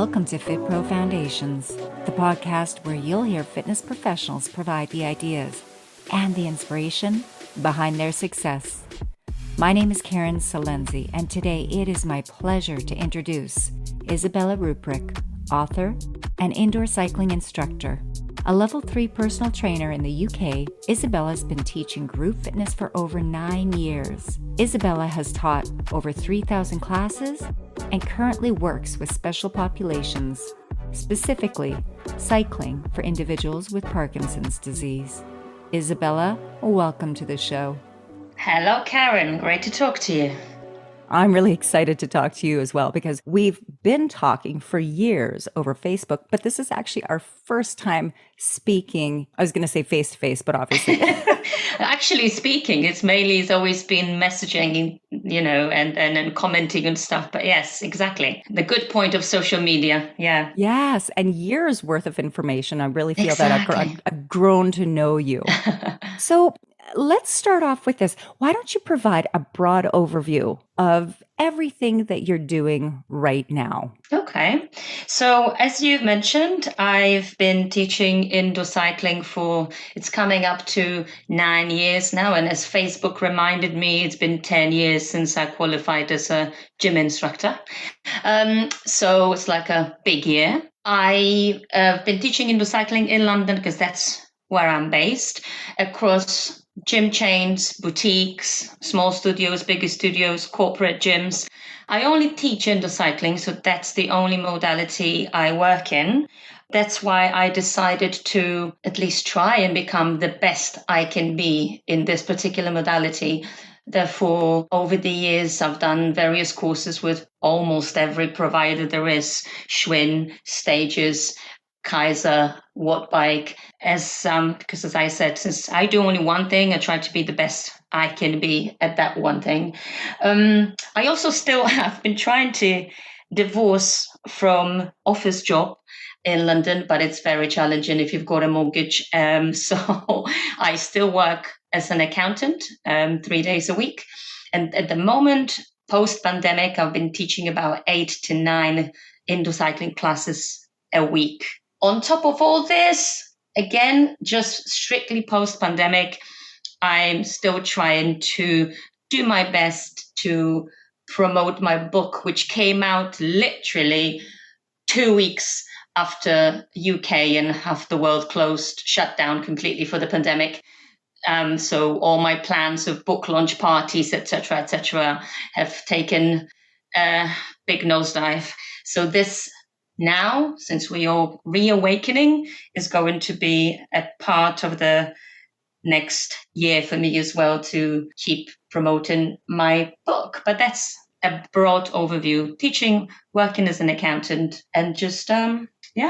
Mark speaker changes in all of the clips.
Speaker 1: Welcome to FitPro Foundations, the podcast where you'll hear fitness professionals provide the ideas and the inspiration behind their success. My name is Karen Salenzi, and today it is my pleasure to introduce Izabela Ruprik, author and indoor cycling instructor. A level 3 personal trainer in the UK, Izabela has been teaching group fitness for over 9 years. Izabela has taught over 3,000 classes and currently works with special populations, specifically cycling for individuals with Parkinson's disease. Izabela, welcome to the show.
Speaker 2: Hello, Karen. Great to talk to you.
Speaker 1: I'm really excited to talk to you as well because we've been talking for years over Facebook, but this is actually our first time speaking. I was going to say face to face, but obviously.
Speaker 2: Actually speaking, it's always been messaging, and commenting and stuff. But yes, exactly. The good point of social media. Yeah.
Speaker 1: Yes. And years worth of information. I really feel
Speaker 2: Exactly.
Speaker 1: that I've grown to know you. So let's start off with this. Why don't you provide a broad overview of everything that you're doing right now?
Speaker 2: Okay. So as you've mentioned, I've been teaching indoor cycling it's coming up to 9 years now. And as Facebook reminded me, it's been 10 years since I qualified as a gym instructor. So it's like a big year. I've been teaching indoor cycling in London because that's where I'm based, across gym chains, boutiques, small studios, bigger studios, corporate gyms. I only teach indoor cycling, so that's the only modality I work in. That's why I decided to at least try and become the best I can be in this particular modality. Therefore, over the years, I've done various courses with almost every provider there is, Schwinn, Stages, Kaiser, Wattbike, because as I said, since I do only one thing, I try to be the best I can be at that one thing. I also still have been trying to divorce from office job in London, but it's very challenging if you've got a mortgage. So I still work as an accountant 3 days a week. And at the moment, post-pandemic, I've been teaching about 8 to 9 indoor cycling classes a week. On top of all this, again, just strictly post-pandemic, I'm still trying to do my best to promote my book, which came out literally 2 weeks after UK and half the world shut down completely for the pandemic. So all my plans of book launch parties, etc., have taken a big nosedive. So this now, since we are reawakening, is going to be a part of the next year for me as well to keep promoting my book. But that's a broad overview: teaching, working as an accountant, and just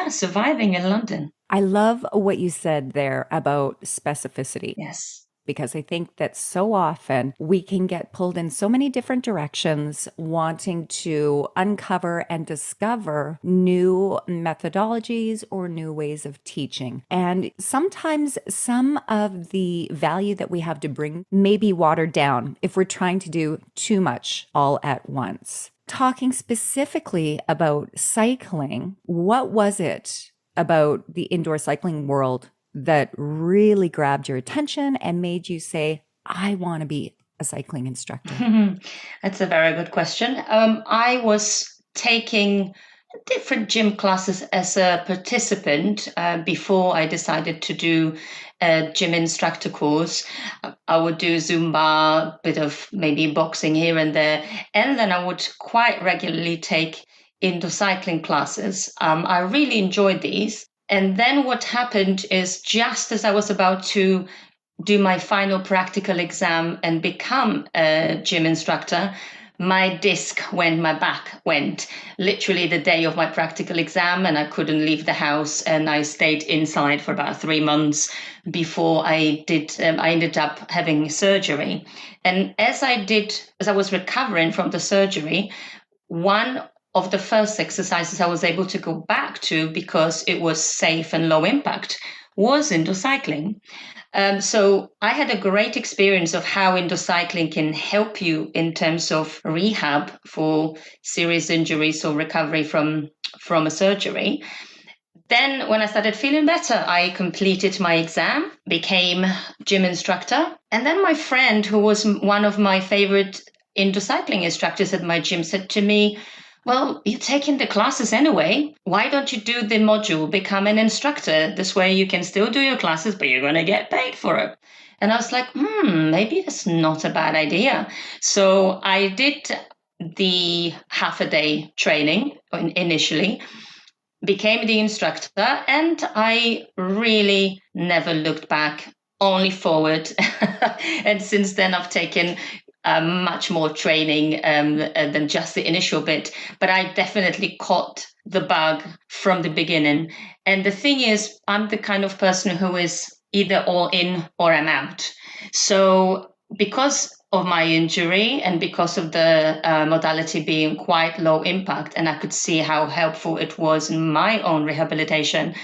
Speaker 2: surviving in London.
Speaker 1: I love what you said there about specificity.
Speaker 2: Yes.
Speaker 1: Because I think that so often we can get pulled in so many different directions, wanting to uncover and discover new methodologies or new ways of teaching. And sometimes some of the value that we have to bring may be watered down if we're trying to do too much all at once. Talking specifically about cycling, what was it about the indoor cycling world that really grabbed your attention and made you say, I want to be a cycling instructor?
Speaker 2: That's a very good question. I was taking different gym classes as a participant before I decided to do a gym instructor course. I would do Zumba, a bit of maybe boxing here and there, and then I would quite regularly take indoor cycling classes. I really enjoyed these. And then what happened is, just as I was about to do my final practical exam and become a gym instructor, my back went literally the day of my practical exam, and I couldn't leave the house, and I stayed inside for about 3 months before I ended up having surgery. And as I was recovering from the surgery, one of the first exercises I was able to go back to, because it was safe and low impact, was indoor cycling. So I had a great experience of how indoor cycling can help you in terms of rehab for serious injuries or recovery from from a surgery. Then when I started feeling better, I completed my exam, became gym instructor. And then my friend, who was one of my favorite indoor cycling instructors at my gym, said to me, well, you're taking the classes anyway. Why don't you do the module, become an instructor? This way you can still do your classes, but you're going to get paid for it. And I was like, maybe that's not a bad idea. So I did the half a day training initially, became the instructor, and I really never looked back, only forward. And since then, I've taken much more training than just the initial bit. But I definitely caught the bug from the beginning. And the thing is, I'm the kind of person who is either all in or I'm out. So because of my injury and because of the modality being quite low impact, and I could see how helpful it was in my own rehabilitation,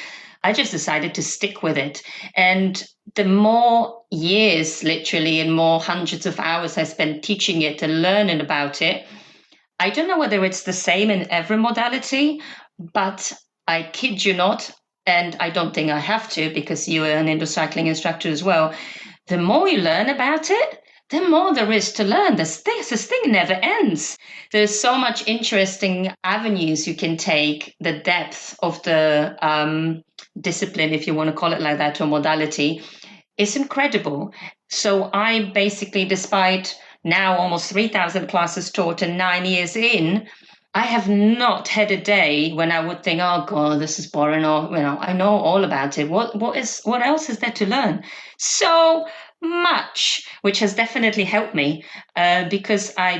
Speaker 2: I just decided to stick with it. And the more years, literally, and more hundreds of hours I spent teaching it and learning about it, I don't know whether it's the same in every modality, but I kid you not, and I don't think I have to because you are an indoor cycling instructor as well. The more you learn about it, the more there is to learn. This thing never ends. There's so much interesting avenues you can take, the depth of the discipline, if you want to call it like that, or modality, is incredible. So I basically, despite now almost 3,000 classes taught and 9 years in, I have not had a day when I would think, oh God, this is boring, or I know all about it. What else is there to learn? So much, which has definitely helped me because I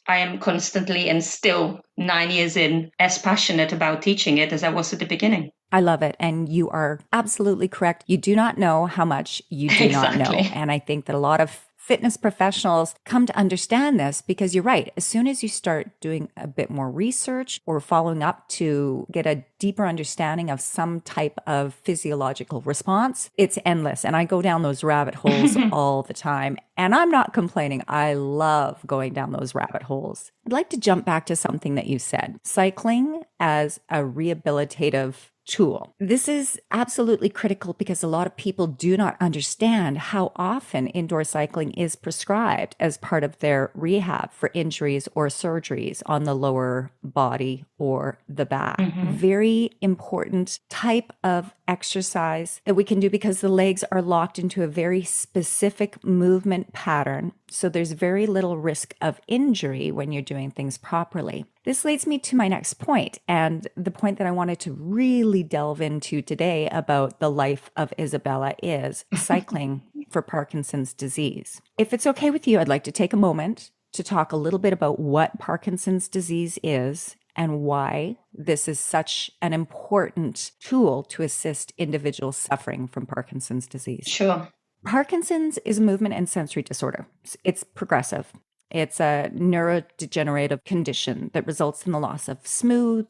Speaker 2: am constantly and still 9 years in as passionate about teaching it as I was at the beginning.
Speaker 1: I love it. And you are absolutely correct. You do not know how much you do not know. And I think that a lot of fitness professionals come to understand this because you're right. As soon as you start doing a bit more research or following up to get a deeper understanding of some type of physiological response, it's endless. And I go down those rabbit holes all the time. And I'm not complaining. I love going down those rabbit holes. I'd like to jump back to something that you said. Cycling as a rehabilitative tool. This is absolutely critical because a lot of people do not understand how often indoor cycling is prescribed as part of their rehab for injuries or surgeries on the lower body or the back. Very important type of exercise that we can do because the legs are locked into a very specific movement pattern. So there's very little risk of injury when you're doing things properly. This leads me to my next point, and the point that I wanted to really delve into today about the life of Izabela is cycling for Parkinson's disease. If it's okay with you, I'd like to take a moment to talk a little bit about what Parkinson's disease is and why this is such an important tool to assist individuals suffering from Parkinson's disease.
Speaker 2: Sure.
Speaker 1: Parkinson's is a movement and sensory disorder. It's progressive. It's a neurodegenerative condition that results in the loss of smooth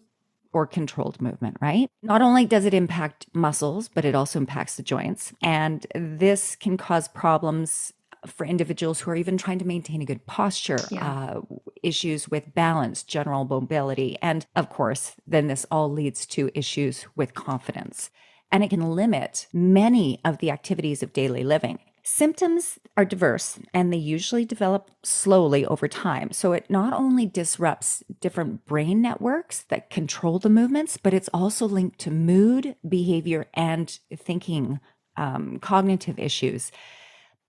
Speaker 1: or controlled movement, right? Not only does it impact muscles, but it also impacts the joints. And this can cause problems for individuals who are even trying to maintain a good posture, issues with balance, general mobility. And of course, then this all leads to issues with confidence. And it can limit many of the activities of daily living. Symptoms are diverse and they usually develop slowly over time. So it not only disrupts different brain networks that control the movements, but it's also linked to mood, behavior, and thinking, cognitive issues.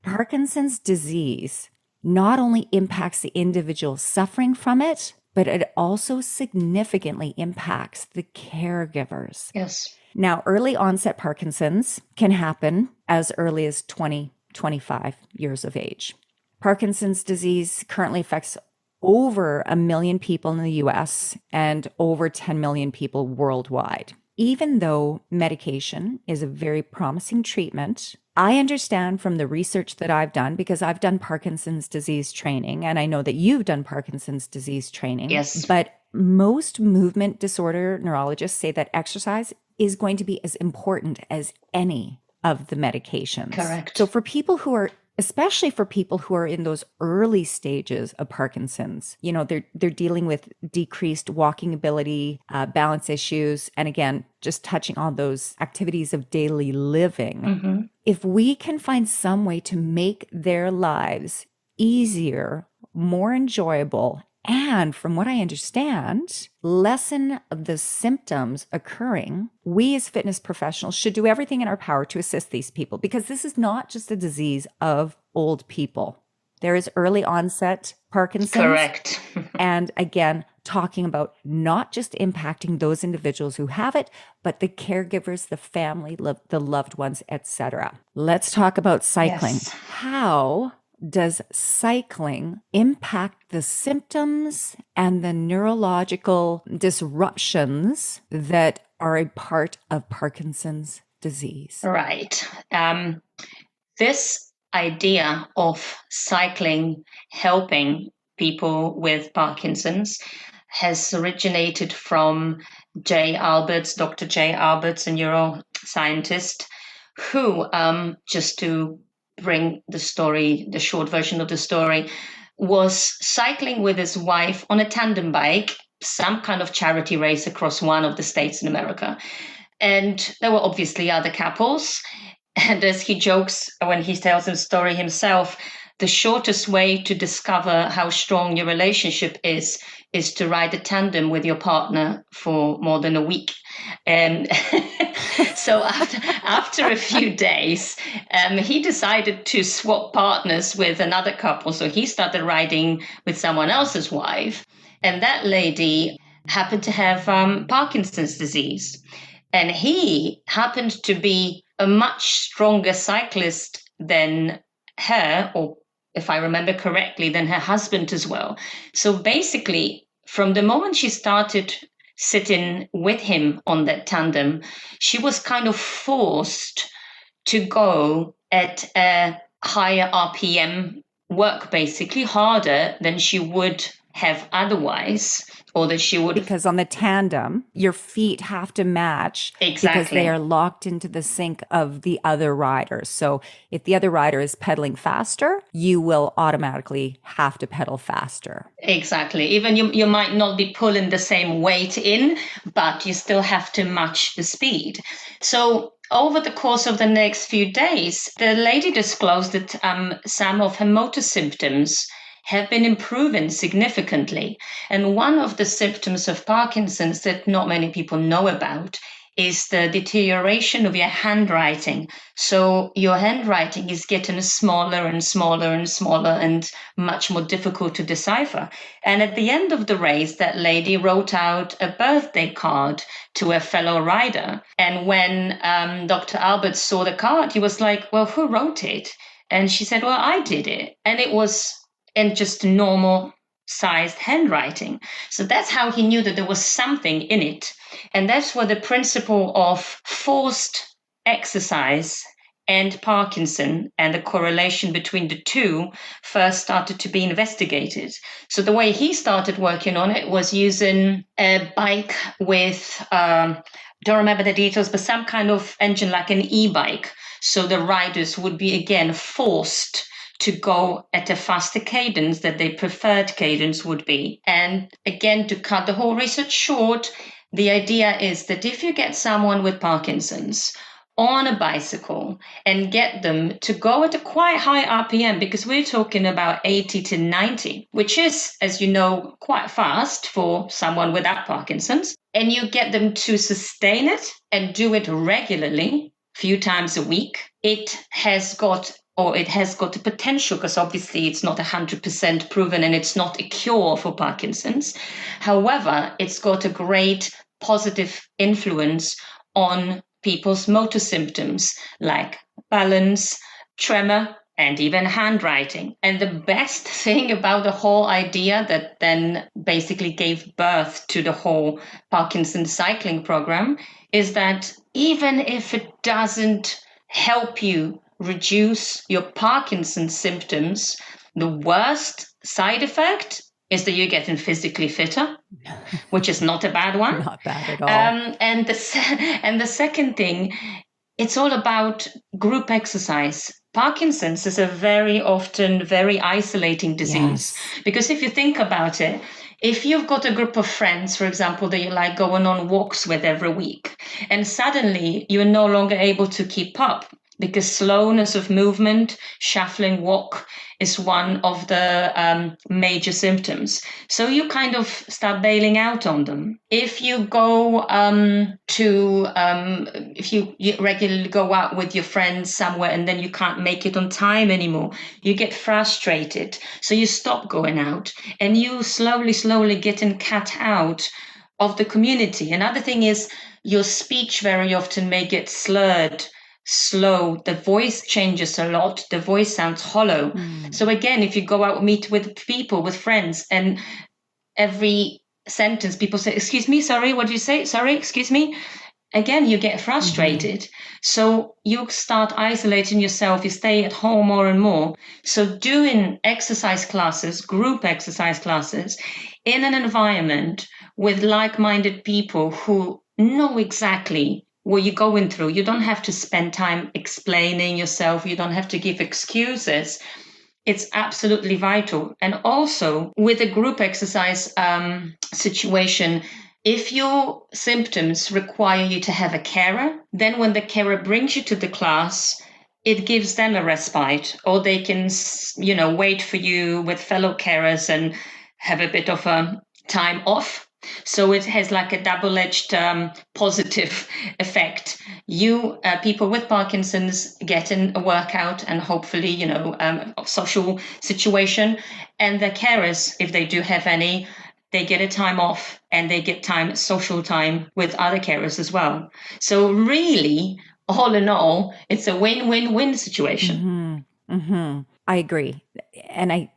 Speaker 1: Parkinson's disease not only impacts the individual suffering from it, but it also significantly impacts the caregivers.
Speaker 2: Yes.
Speaker 1: Now, early onset Parkinson's can happen as early as 25 years of age. Parkinson's disease currently affects over 1 million people in the US and over 10 million people worldwide. Even though medication is a very promising treatment, I understand from the research that I've done, because I've done Parkinson's disease training, and I know that you've done Parkinson's disease training.
Speaker 2: Yes.
Speaker 1: But most movement disorder neurologists say that exercise is going to be as important as any of the medications.
Speaker 2: Correct.
Speaker 1: So for people who are especially for people who are in those early stages of Parkinson's. You know, they're dealing with decreased walking ability, balance issues, and again, just touching on those activities of daily living.
Speaker 2: Mm-hmm.
Speaker 1: If we can find some way to make their lives easier, more enjoyable, and from what I understand, lessen the symptoms occurring, we as fitness professionals should do everything in our power to assist these people, because this is not just a disease of old people. There is early onset Parkinson's.
Speaker 2: Correct.
Speaker 1: And again, talking about not just impacting those individuals who have it, but the caregivers, the family, the loved ones, etc. Let's talk about cycling.
Speaker 2: Yes.
Speaker 1: How does cycling impact the symptoms and the neurological disruptions that are a part of Parkinson's disease?
Speaker 2: Right. This idea of cycling helping people with Parkinson's has originated from Dr. Jay Alberts, a neuroscientist, who, just to bring the story, the short version of the story, was cycling with his wife on a tandem bike, some kind of charity race across one of the states in America. And there were obviously other couples. And as he jokes when he tells the story himself, the shortest way to discover how strong your relationship is to ride a tandem with your partner for more than a week. And so after a few days, he decided to swap partners with another couple. So he started riding with someone else's wife. And that lady happened to have Parkinson's disease. And he happened to be a much stronger cyclist than her, or if I remember correctly, than her husband as well. So basically, from the moment she started sitting with him on that tandem, she was kind of forced to go at a higher RPM work, basically harder than she would have otherwise, or that she would.
Speaker 1: Because on the tandem, your feet have to match.
Speaker 2: Exactly.
Speaker 1: Because they are locked into the sync of the other riders. So if the other rider is pedaling faster, you will automatically have to pedal faster.
Speaker 2: Exactly. Even you might not be pulling the same weight in, but you still have to match the speed. So over the course of the next few days, the lady disclosed that some of her motor symptoms have been improving significantly. And one of the symptoms of Parkinson's that not many people know about is the deterioration of your handwriting. So your handwriting is getting smaller and smaller and smaller and much more difficult to decipher. And at the end of the race, that lady wrote out a birthday card to a fellow rider. And when Dr. Albert saw the card, he was like, well, who wrote it? And she said, well, I did it. And it was in just normal sized handwriting. So that's how he knew that there was something in it. And that's where the principle of forced exercise and Parkinson and the correlation between the two first started to be investigated. So the way he started working on it was using a bike with, don't remember the details, but some kind of engine like an e-bike. So the riders would be again forced to go at a faster cadence that their preferred cadence would be. And again, to cut the whole research short, the idea is that if you get someone with Parkinson's on a bicycle and get them to go at a quite high RPM, because we're talking about 80 to 90, which is, as you know, quite fast for someone without Parkinson's, and you get them to sustain it and do it regularly, a few times a week, it has got the potential, because obviously it's not 100% proven and it's not a cure for Parkinson's. However, it's got a great positive influence on people's motor symptoms like balance, tremor, and even handwriting. And the best thing about the whole idea that then basically gave birth to the whole Parkinson's cycling program is that even if it doesn't help you reduce your Parkinson's symptoms, the worst side effect is that you're getting physically fitter, which is not a bad one.
Speaker 1: Not bad at all.
Speaker 2: And the second thing, it's all about group exercise. Parkinson's is a very often very isolating disease.
Speaker 1: Yes.
Speaker 2: Because if you think about it, if you've got a group of friends, for example, that you like going on walks with every week, and suddenly you're no longer able to keep up because slowness of movement, shuffling walk is one of the major symptoms. So you kind of start bailing out on them. If you go if you regularly go out with your friends somewhere and then you can't make it on time anymore, you get frustrated. So you stop going out and you slowly getting cut out of the community. Another thing is your speech very often may get slurred, slow, the voice changes a lot, the voice sounds hollow. So again, if you go out, meet with people, with friends, and every sentence people say, excuse me, sorry, what did you say? Sorry, excuse me. Again, you get frustrated. So you start isolating yourself, you stay at home more and more. So doing exercise classes, group exercise classes, in an environment with like-minded people who know exactly what you're going through. You don't have to spend time explaining yourself. You don't have to give excuses. It's absolutely vital. And also with a group exercise situation, if your symptoms require you to have a carer, then when the carer brings you to the class, it gives them a respite, or they can, wait for you with fellow carers and have a bit of a time off. So it has like a double-edged positive effect. You, people with Parkinson's, get in a workout and hopefully, a social situation. And the carers, if they do have any, they get a time off and they get social time with other carers as well. So really, all in all, it's a win-win-win situation.
Speaker 1: I agree. And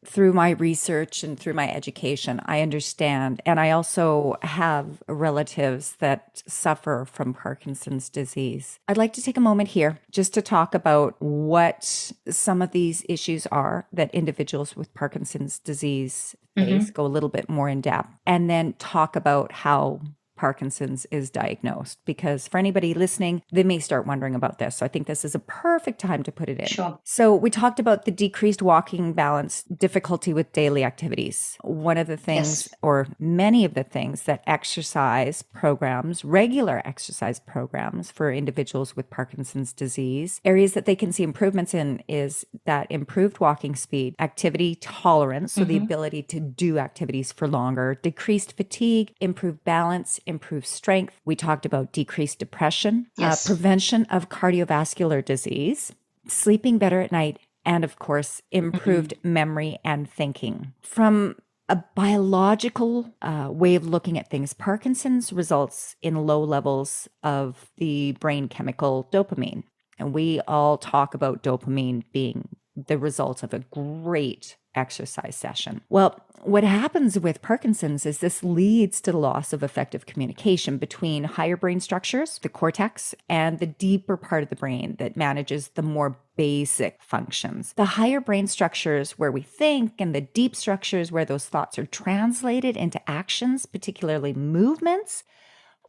Speaker 1: through my research and through my education, I understand. And I also have relatives that suffer from Parkinson's disease. I'd like to take a moment here just to talk about what some of these issues are that individuals with Parkinson's disease face, go a little bit more in depth, and then talk about how Parkinson's is diagnosed, because for anybody listening, they may start wondering about this. So I think this is a perfect time to put it in.
Speaker 2: Sure.
Speaker 1: So we talked about the decreased walking balance, difficulty with daily activities. One of the things, or many of the things that exercise programs, regular exercise programs for individuals with Parkinson's disease, areas that they can see improvements in is that improved walking speed, activity tolerance, so the ability to do activities for longer, decreased fatigue, improved balance, improved strength. We talked about decreased depression, prevention of cardiovascular disease, sleeping better at night, and of course, improved memory and thinking. From a biological way of looking at things, Parkinson's results in low levels of the brain chemical dopamine. And we all talk about dopamine being the result of a great exercise session. Well, what happens with Parkinson's is this leads to the loss of effective communication between higher brain structures, the cortex, and the deeper part of the brain that manages the more basic functions. The higher brain structures where we think, and the deep structures where those thoughts are translated into actions, particularly movements,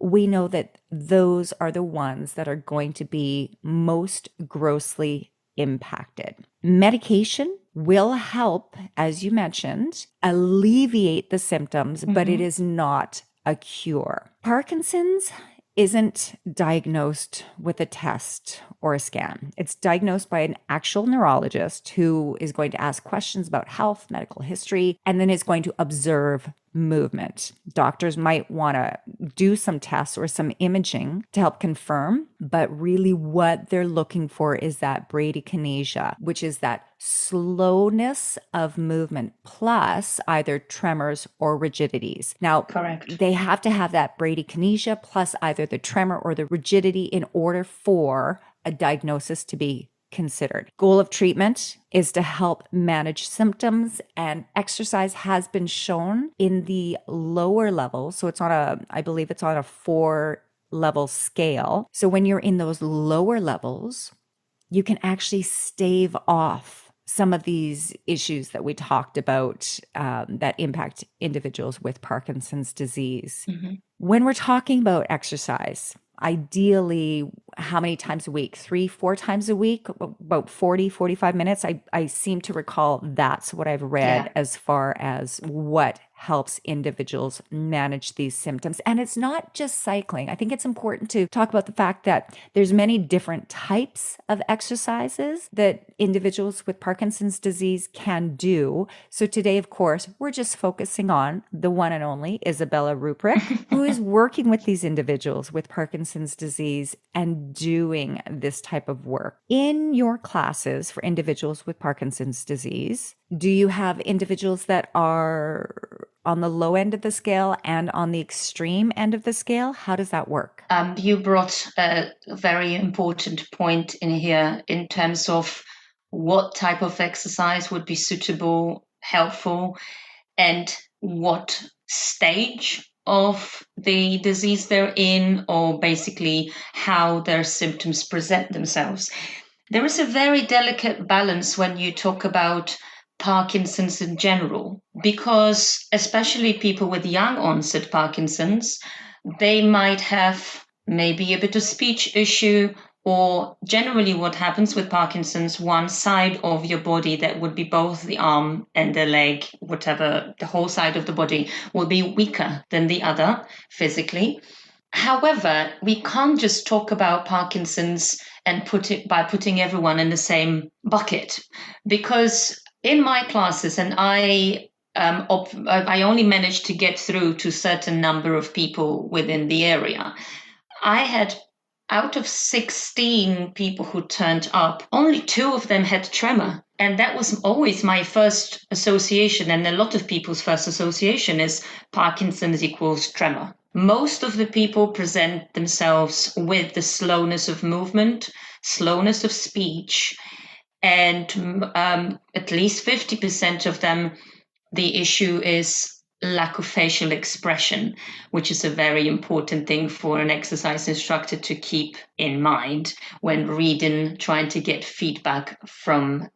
Speaker 1: we know that those are the ones that are going to be most grossly impacted. Medication will help, as you mentioned, alleviate the symptoms, but it is not a cure. Parkinson's isn't diagnosed with a test or a scan. It's diagnosed by an actual neurologist who is going to ask questions about health, medical history, and then is going to observe movement. Doctors might want to do some tests or some imaging to help confirm, but really what they're looking for is that bradykinesia, which is that slowness of movement plus either tremors or rigidities. Now,
Speaker 2: Correct.
Speaker 1: They have to have that bradykinesia plus either the tremor or the rigidity in order for a diagnosis to be considered. Goal of treatment is to help manage symptoms, and exercise has been shown in the lower levels. So it's I believe it's on a 4-level scale. So when you're in those lower levels, you can actually stave off some of these issues that we talked about that impact individuals with Parkinson's disease. When we're talking about exercise, ideally, how many times a week? 3, 4 times a week, about 40, 45 minutes. I seem to recall that's what I've read
Speaker 2: Yeah.
Speaker 1: as far as what helps individuals manage these symptoms. And it's not just cycling. I think it's important to talk about the fact that there's many different types of exercises that individuals with Parkinson's disease can do. So today, of course, we're just focusing on the one and only Izabela Ruprik, who is working with these individuals with Parkinson's disease and doing this type of work. In your classes for individuals with Parkinson's disease, do you have individuals that are on the low end of the scale and on the extreme end of the scale? How does that work?
Speaker 2: You brought a very important point in here in terms of what type of exercise would be suitable, helpful, and what stage of the disease they're in, or basically how their symptoms present themselves. There is a very delicate balance when you talk about Parkinson's in general, because especially people with young onset Parkinson's, they might have maybe a bit of speech issue, or generally what happens with Parkinson's, one side of your body, that would be both the arm and the leg, whatever, the whole side of the body will be weaker than the other physically. However, we can't just talk about Parkinson's and putting everyone in the same bucket, because in my classes, and I only managed to get through to a certain number of people within the area. I had, out of 16 people who turned up, only 2 of them had tremor. And that was always my first association, and a lot of people's first association is Parkinson's equals tremor. Most of the people present themselves with the slowness of movement, slowness of speech, and at least 50% of them, the issue is lack of facial expression, which is a very important thing for an exercise instructor to keep in mind when reading, trying to get feedback from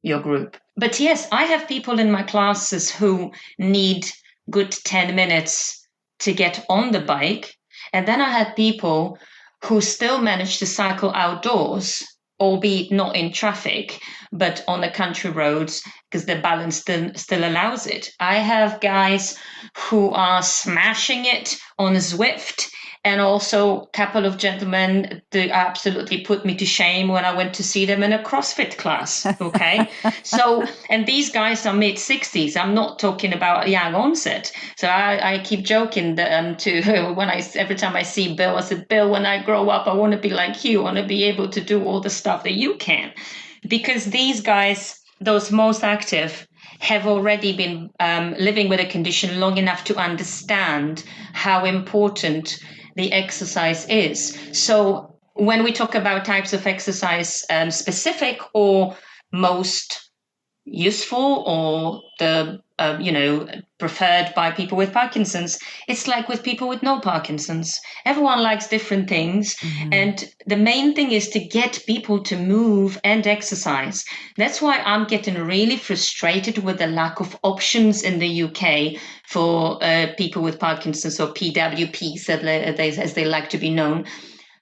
Speaker 2: your group. But yes, I have people in my classes who need good 10 minutes to get on the bike. And then I had people who still manage to cycle outdoors, albeit not in traffic, but on the country roads, because the balance still allows it. I have guys who are smashing it on Zwift, and also a couple of gentlemen that absolutely put me to shame when I went to see them in a CrossFit class. Okay. So, and these guys are mid-60s. I'm not talking about young onset. So I keep joking that, every time I see Bill, I said, Bill, when I grow up, I want to be like you. I want to be able to do all the stuff that you can. Because these guys, those most active, have already been living with a condition long enough to understand how important the exercise is. So when we talk about types of exercise, specific or most useful, or the preferred by people with Parkinson's, it's like with people with no Parkinson's. Everyone likes different things. Mm-hmm. And the main thing is to get people to move and exercise. That's why I'm getting really frustrated with the lack of options in the UK for people with Parkinson's, or PWPs as they like to be known.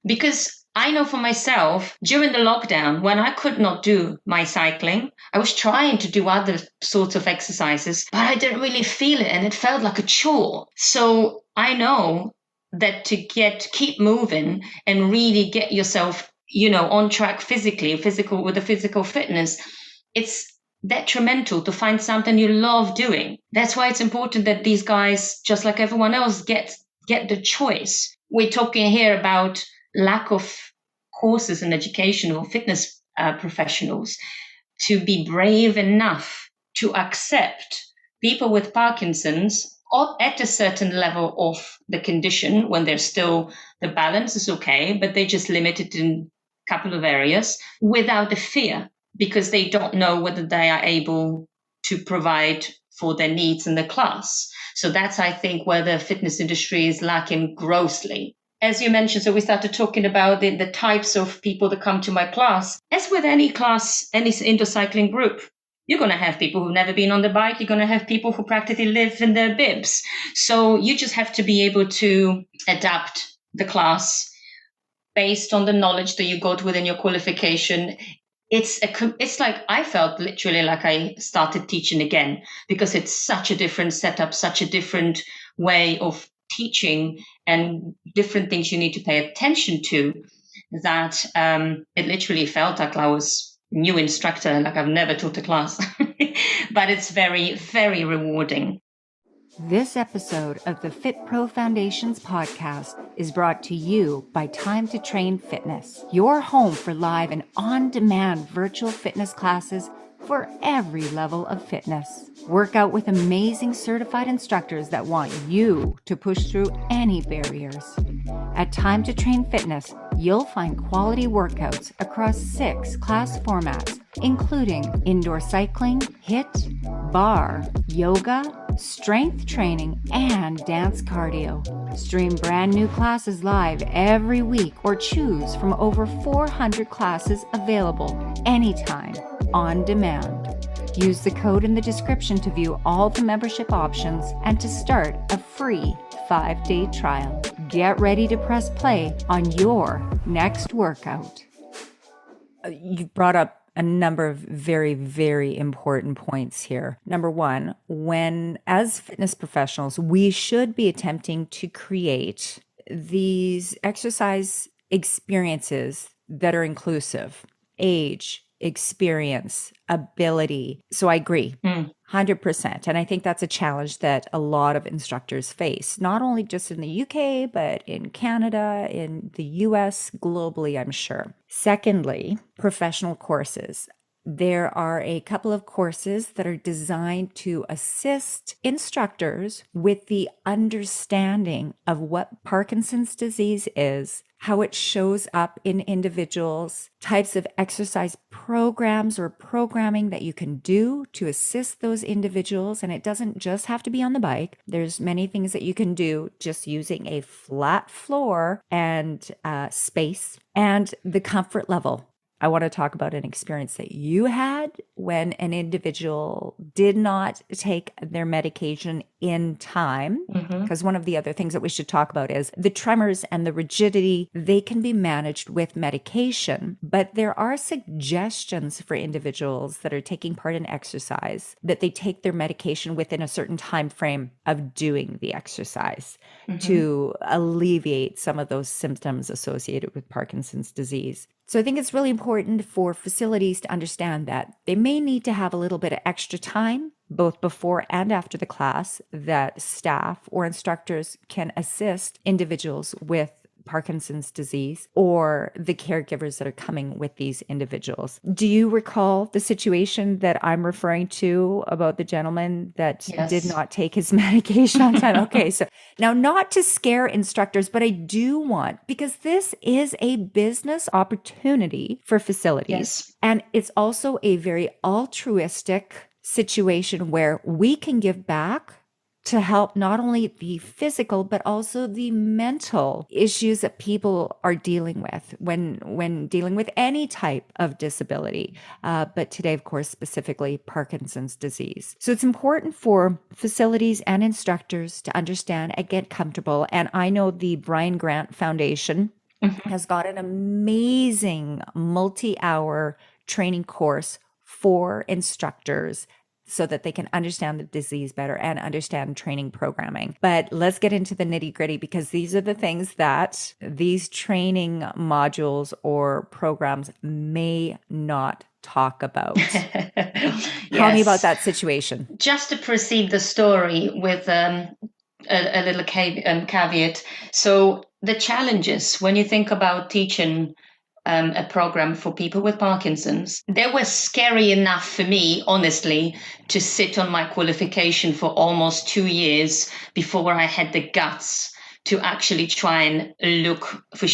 Speaker 2: Because I know for myself, during the lockdown, when I could not do my cycling, I was trying to do other sorts of exercises, but I didn't really feel it, and it felt like a chore. So I know that to keep moving and really get yourself, on track with the physical fitness, it's detrimental to find something you love doing. That's why it's important that these guys, just like everyone else, get the choice. We're talking here about lack of courses and educational fitness professionals to be brave enough to accept people with Parkinson's at a certain level of the condition, when they're still, the balance is okay, but they're just limited in a couple of areas, without the fear, because they don't know whether they are able to provide for their needs in the class. So that's, I think, where the fitness industry is lacking grossly. As you mentioned, so we started talking about the types of people that come to my class. As with any class, any indoor cycling group, you're going to have people who've never been on the bike. You're going to have people who practically live in their bibs. So you just have to be able to adapt the class based on the knowledge that you got within your qualification, it's like I felt literally like I started teaching again, because it's such a different setup, such a different way of teaching, and different things you need to pay attention to, that it literally felt like I was a new instructor, like I've never taught a class. But it's very, very rewarding.
Speaker 1: This episode of the Fit Pro Foundations podcast is brought to you by Time to Train Fitness, your home for live and on-demand virtual fitness classes for every level of fitness. Work out with amazing certified instructors that want you to push through any barriers. At Time to Train Fitness, you'll find quality workouts across 6 class formats, including indoor cycling, HIIT, bar, yoga, strength training, and dance cardio. Stream brand new classes live every week or choose from over 400 classes available anytime, on demand. Use the code in the description to view all the membership options and to start a free 5-day trial. Get ready to press play on your next workout. You brought up a number of very, very important points here. Number one, when as fitness professionals, we should be attempting to create these exercise experiences that are inclusive, age, experience, ability. So I agree. 100%. And I think that's a challenge that a lot of instructors face, not only just in the UK, but in Canada, in the US, globally, I'm sure. Secondly, professional courses. There are a couple of courses that are designed to assist instructors with the understanding of what Parkinson's disease is, how it shows up in individuals, types of exercise programs or programming that you can do to assist those individuals. And it doesn't just have to be on the bike. There's many things that you can do just using a flat floor and space and the comfort level. I want to talk about an experience that you had when an individual did not take their medication in time. Because one of the other things that we should talk about is the tremors and the rigidity. They can be managed with medication, but there are suggestions for individuals that are taking part in exercise that they take their medication within a certain time frame of doing the exercise to alleviate some of those symptoms associated with Parkinson's disease. So I think it's really important for facilities to understand that they may need to have a little bit of extra time, both before and after the class, that staff or instructors can assist individuals with Parkinson's disease or the caregivers that are coming with these individuals. Do you recall the situation that I'm referring to about the gentleman that did not take his medication on time? Okay, so now not to scare instructors, but I do want, because this is a business opportunity for facilities, and it's also a very altruistic situation where we can give back to help not only the physical, but also the mental issues that people are dealing with when dealing with any type of disability. But today, of course, specifically Parkinson's disease. So it's important for facilities and instructors to understand and get comfortable. And I know the Brian Grant Foundation has got an amazing multi-hour training course for instructors so that they can understand the disease better and understand training programming. But let's get into the nitty-gritty, because these are the things that these training modules or programs may not talk about. Tell me about that situation.
Speaker 2: Just to proceed the story with a little caveat. So the challenges when you think about teaching a program for people with Parkinson's, they were scary enough for me, honestly, to sit on my qualification for almost 2 years before I had the guts to actually try and look for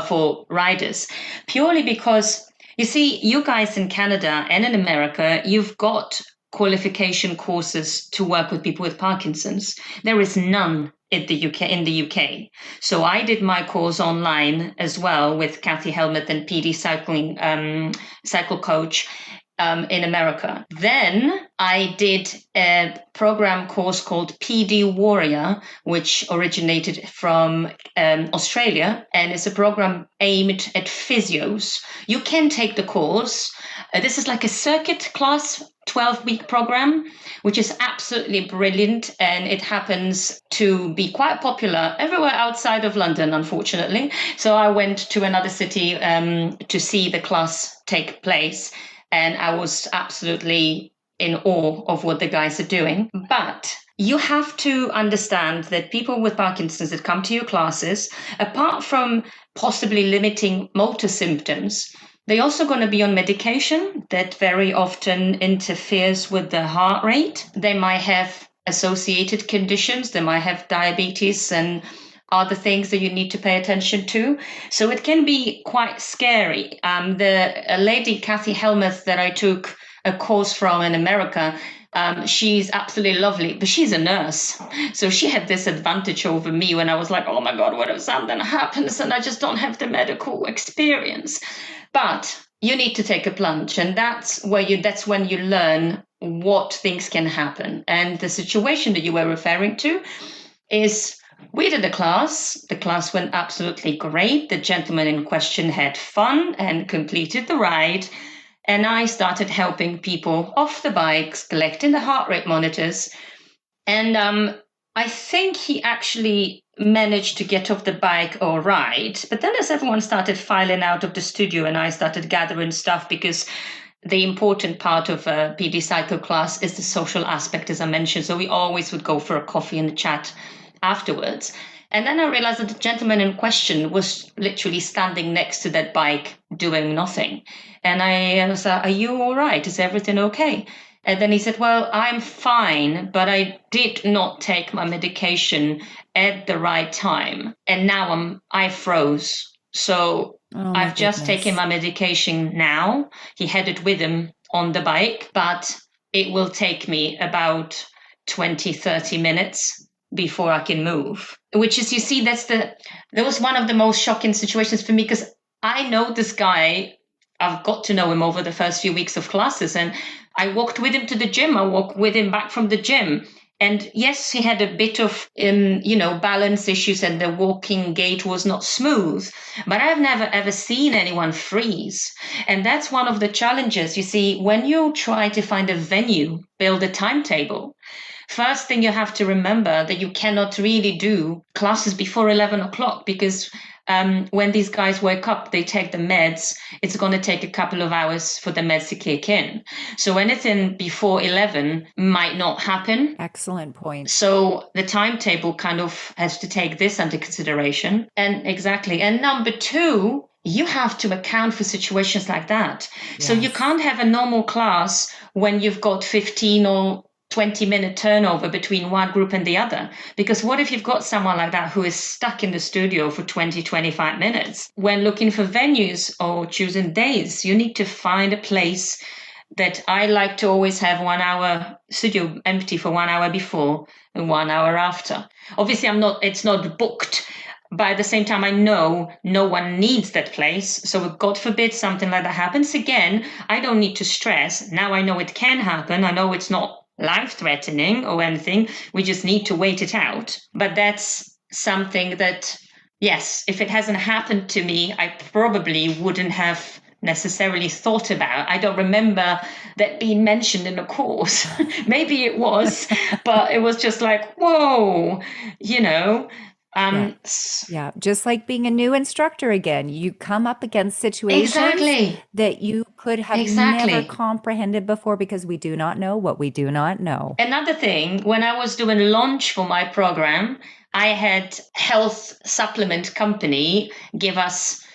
Speaker 2: for riders, purely because, you see, you guys in Canada and in America, you've got qualification courses to work with people with Parkinson's. There is none in the UK. So I did my course online as well with Kathy Helmut and PD Cycle Coach. in America. Then I did a program course called PD Warrior, which originated from Australia, and it's a program aimed at physios. You can take the course. This is like a circuit class 12-week program, which is absolutely brilliant, and it happens to be quite popular everywhere outside of London, unfortunately. So I went to another city to see the class take place, and I was absolutely in awe of what the guys are doing. But you have to understand that people with Parkinson's that come to your classes, apart from possibly limiting motor symptoms, they're also going to be on medication that very often interferes with the heart rate. They might have associated conditions. They might have diabetes and other things that you need to pay attention to. So it can be quite scary. A lady, Kathy Helmuth, that I took a course from in America, she's absolutely lovely, but she's a nurse. So she had this advantage over me when I was like, oh my God, what if something happens and I just don't have the medical experience? But you need to take a plunge, and that's when you learn what things can happen. And the situation that you were referring to is we did a class. The class went absolutely great. The gentleman in question had fun and completed the ride. And I started helping people off the bikes, collecting the heart rate monitors. And I think he actually managed to get off the bike all right. But then as everyone started filing out of the studio and I started gathering stuff, because the important part of a PD cycle class is the social aspect, as I mentioned. So we always would go for a coffee and a chat afterwards. And then I realized that the gentleman in question was literally standing next to that bike doing nothing. And I was like, are you all right? Is everything okay? And then he said, well, I'm fine, but I did not take my medication at the right time. And now I froze. So I've just taken my medication now. He had it with him on the bike, but it will take me about 20, 30 minutes before I can move. Which is, you see, that was one of the most shocking situations for me, because I know this guy. I've got to know him over the first few weeks of classes, and I walked with him to the gym. I walked with him back from the gym. And yes, he had a bit of, balance issues, and the walking gait was not smooth, but I've never ever seen anyone freeze. And that's one of the challenges. You see, when you try to find a venue, build a timetable, first thing you have to remember that you cannot really do classes before 11 o'clock, because when these guys wake up, they take the meds. It's going to take a couple of hours for the meds to kick in. So anything before 11 might not happen.
Speaker 1: Excellent point.
Speaker 2: So the timetable kind of has to take this under consideration. And exactly. And number two, you have to account for situations like that. Yes. So you can't have a normal class when you've got 15 or 20-minute turnover between one group and the other. Because what if you've got someone like that who is stuck in the studio for 20, 25 minutes? When looking for venues or choosing days, you need to find a place that I like to always have 1 hour studio empty for 1 hour before and 1 hour after. Obviously, it's not booked. But at the same time, I know no one needs that place. So God forbid something like that happens again, I don't need to stress. Now I know it can happen. I know it's not life-threatening or anything. We just need to wait it out. But that's something that, yes, if it hasn't happened to me, I probably wouldn't have necessarily thought about. I don't remember that being mentioned in a course. Maybe it was, but it was just like, whoa,
Speaker 1: Yeah, just like being a new instructor again, you come up against situations that you could have never comprehended before, because we do not know what we do not know.
Speaker 2: Another thing, when I was doing launch for my program, I had health supplement company give us,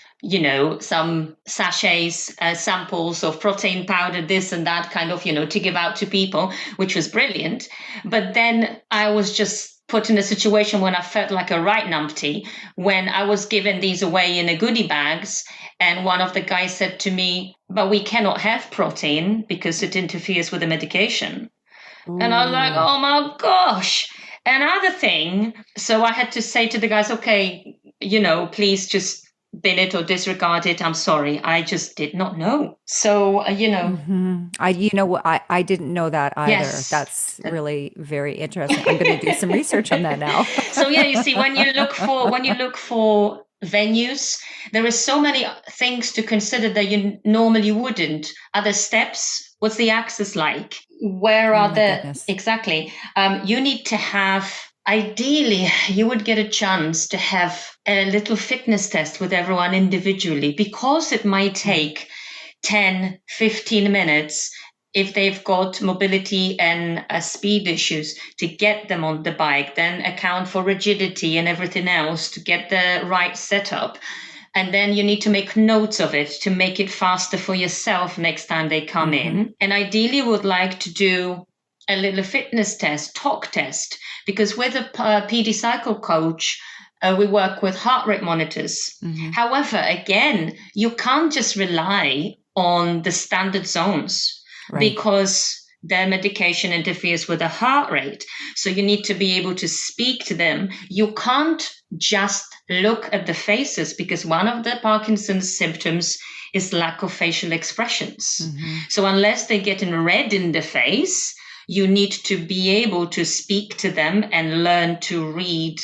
Speaker 2: some sachets, samples of protein powder, this and that kind of, to give out to people, which was brilliant. But then I was just put in a situation when I felt like a right numpty, when I was given these away in a goodie bags, and one of the guys said to me, but we cannot have protein because it interferes with the medication. Ooh. And I was like, oh my gosh. Another thing, so I had to say to the guys, okay, please just bin it or disregard it. I'm sorry. I just did not know. So,
Speaker 1: I didn't know that either.
Speaker 2: yes.
Speaker 1: That's really very interesting. I'm going to do some research on that now.
Speaker 2: So yeah, you see, when you look for venues, there is so many things to consider that you normally wouldn't. Are there steps? What's the access like? Where
Speaker 1: Oh
Speaker 2: are
Speaker 1: my
Speaker 2: the
Speaker 1: goodness.
Speaker 2: exactly? You need to have. Ideally, you would get a chance to have a little fitness test with everyone individually because it might take 10, 15 minutes if they've got mobility and speed issues to get them on the bike, then account for rigidity and everything else to get the right setup. And then you need to make notes of it to make it faster for yourself next time they come in. And ideally, would like to do a little fitness test, talk test, because with a PD cycle coach, we work with heart rate monitors. However, again, you can't just rely on the standard zones because their medication interferes with the heart rate. So you need to be able to speak to them. You can't just look at the faces because one of the Parkinson's symptoms is lack of facial expressions. So unless they get in red in the face, you need to be able to speak to them and learn to read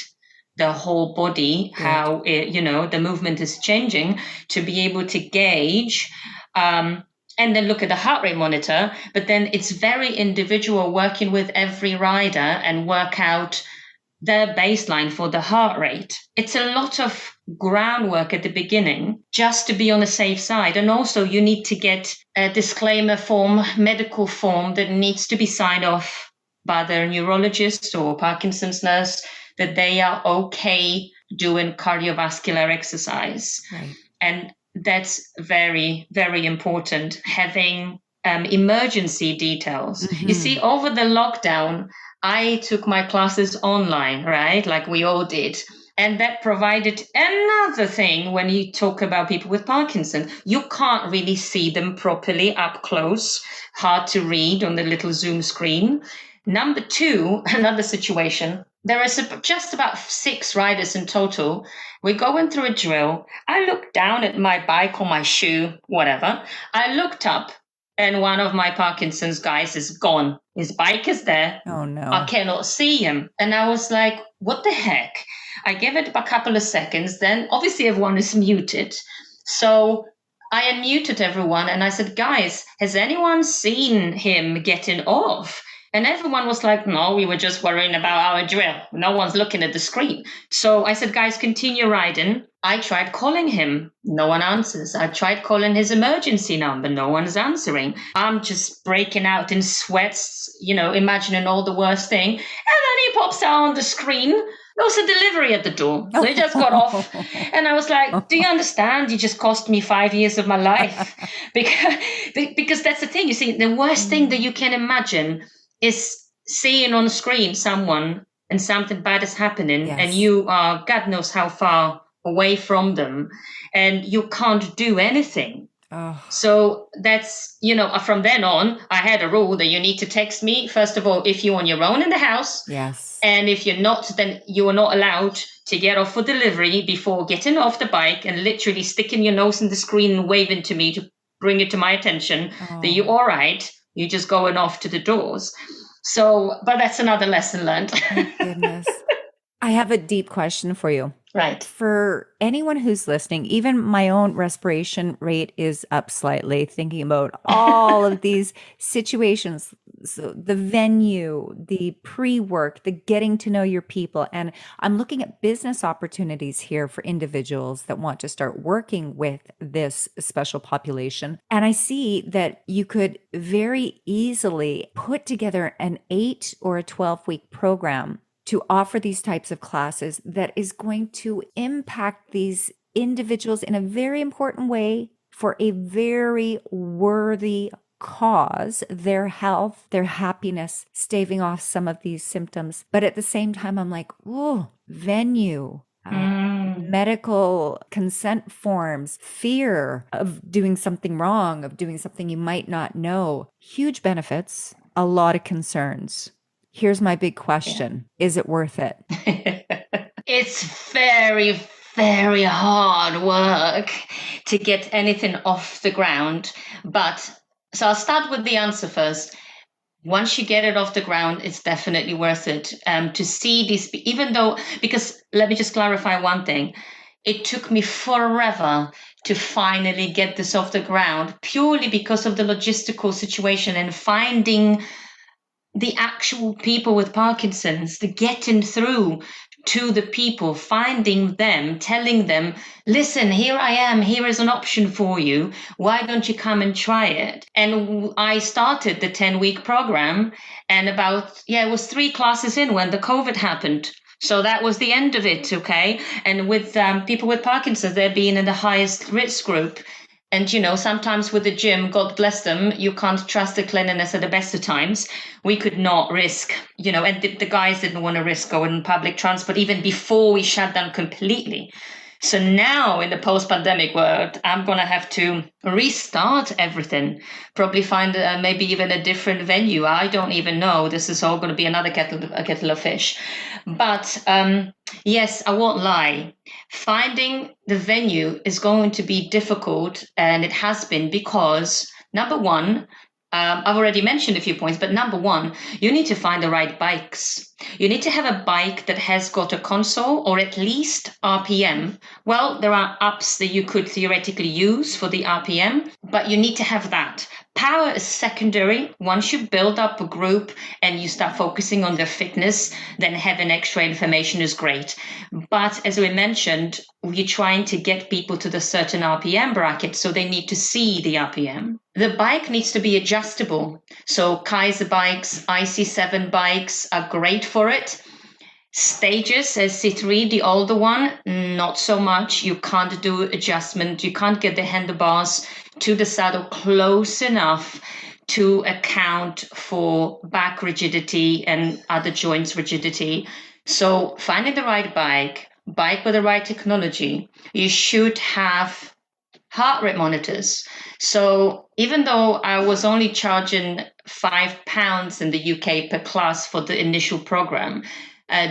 Speaker 2: the whole body, how the movement is changing, to be able to gauge and then look at the heart rate monitor. But then it's very individual, working with every rider and work out their baseline for the heart rate. It's a lot of groundwork at the beginning just to be on the safe side. And also you need to get a disclaimer form, medical form that needs to be signed off by their neurologist or Parkinson's nurse that they are okay doing cardiovascular exercise. And that's very, very important, having emergency details. You see, over the lockdown, I took my classes online, right? Like we all did. And that provided another thing when you talk about people with Parkinson. You can't really see them properly up close, hard to read on the little Zoom screen. Number two, another situation, there is just about 6 riders in total. We're going through a drill. I looked down at my bike or my shoe, whatever. I looked up and one of my Parkinson's guys is gone. His bike is there.
Speaker 1: Oh no.
Speaker 2: I cannot see him. And I was like, what the heck? I gave it a couple of seconds. Then obviously everyone is muted. So I unmuted everyone and I said, guys, has anyone seen him getting off? And everyone was like, no, we were just worrying about our drill. No one's looking at the screen. So I said, guys, continue riding. I tried calling him. No one answers. I tried calling his emergency number. No one's answering. I'm just breaking out in sweats, imagining all the worst thing. And then he pops out on the screen. There was a delivery at the door. They just got off. And I was like, do you understand? You just cost me 5 years of my life. Because that's the thing. You see, the worst thing that you can imagine is seeing on screen someone and something bad is happening and you are God knows how far away from them and you can't do anything. So that's, from then on, I had a rule that you need to text me, first of all, if you're on your own in the house. And if you're not, then you are not allowed to get off for delivery before getting off the bike and literally sticking your nose in the screen and waving to me to bring it to my attention that you're all right. You're just going off to the doors. So, but that's another lesson learned.
Speaker 1: Oh, goodness. I have a deep question for you.
Speaker 2: Right.
Speaker 1: For anyone who's listening, even my own respiration rate is up slightly, thinking about all of these situations, so the venue, the pre-work, the getting to know your people. And I'm looking at business opportunities here for individuals that want to start working with this special population. And I see that you could very easily put together an 8 or a 12-week program to offer these types of classes that is going to impact these individuals in a very important way for a very worthy cause, their health, their happiness, staving off some of these symptoms. But at the same time, I'm like, oh, venue, medical consent forms, fear of doing something wrong, of doing something you might not know, huge benefits, a lot of concerns. Here's my big question. Is it worth it?
Speaker 2: It's very, very hard work to get anything off the ground. So I'll start with the answer first. Once you get it off the ground, it's definitely worth it to see these, even though, because let me just clarify one thing. It took me forever to finally get this off the ground, purely because of the logistical situation and finding the actual people with Parkinson's, the getting through to the people, finding them, telling them, listen, here I am, here is an option for you. Why don't you come and try it? And I started the 10-week program, and it was 3 classes in when the COVID happened. So that was the end of it, okay? And with people with Parkinson's, they're being in the highest risk group. And, sometimes with the gym, God bless them, you can't trust the cleanliness at the best of times. We could not risk, and the guys didn't want to risk going on public transport even before we shut down completely. So now in the post-pandemic world, I'm going to have to restart everything, probably find maybe even a different venue. I don't even know. This is all going to be another kettle of fish. But yes, I won't lie. Finding the venue is going to be difficult, and it has been because, number one, I've already mentioned a few points, but number one, you need to find the right bikes. You need to have a bike that has got a console or at least RPM. Well, there are apps that you could theoretically use for the RPM, but you need to have that. Power is secondary. Once you build up a group and you start focusing on their fitness, then having extra information is great. But as we mentioned, we're trying to get people to the certain RPM bracket, so they need to see the RPM. The bike needs to be adjustable. So Kaiser bikes, IC7 bikes are great for it. Stages, SC3, the older one, not so much. You can't do adjustment. You can't get the handlebars to the saddle close enough to account for back rigidity and other joints rigidity. So finding the right bike with the right technology, you should have heart rate monitors. So even though I was only charging £5 in the UK per class for the initial program,